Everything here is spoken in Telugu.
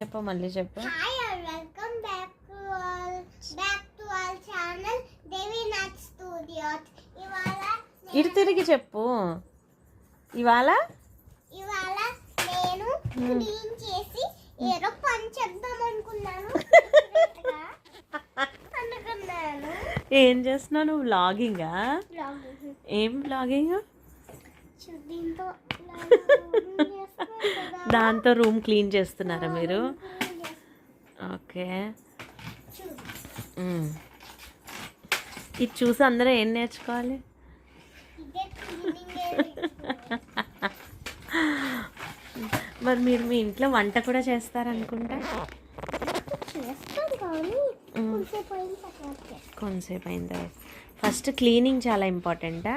చెప్పు మళ్ళీ చెప్పు. Hi and welcome back to our channel Devi Nut Studios. ఇటు తిరిగి చెప్పు. ఇవాళ నేను క్లీన్ చేసి ఏదో పని చేద్దాం అనుకున్నాను. ఏం చేస్తున్నావు నువ్వు? వ్లాగింగా? ఏం వ్లాగింగ్? దాంతో రూమ్ క్లీన్ చేస్తున్నారా మీరు? ఓకే. ఇది చూసి అందరూ ఏం నేర్చుకోవాలి? మరి మీరు మీ ఇంట్లో వంట కూడా చేస్తారనుకుంటా. కొంతసేపు అయిన తర్వాత. ఫస్ట్ క్లీనింగ్ చాలా ఇంపార్టెంటా?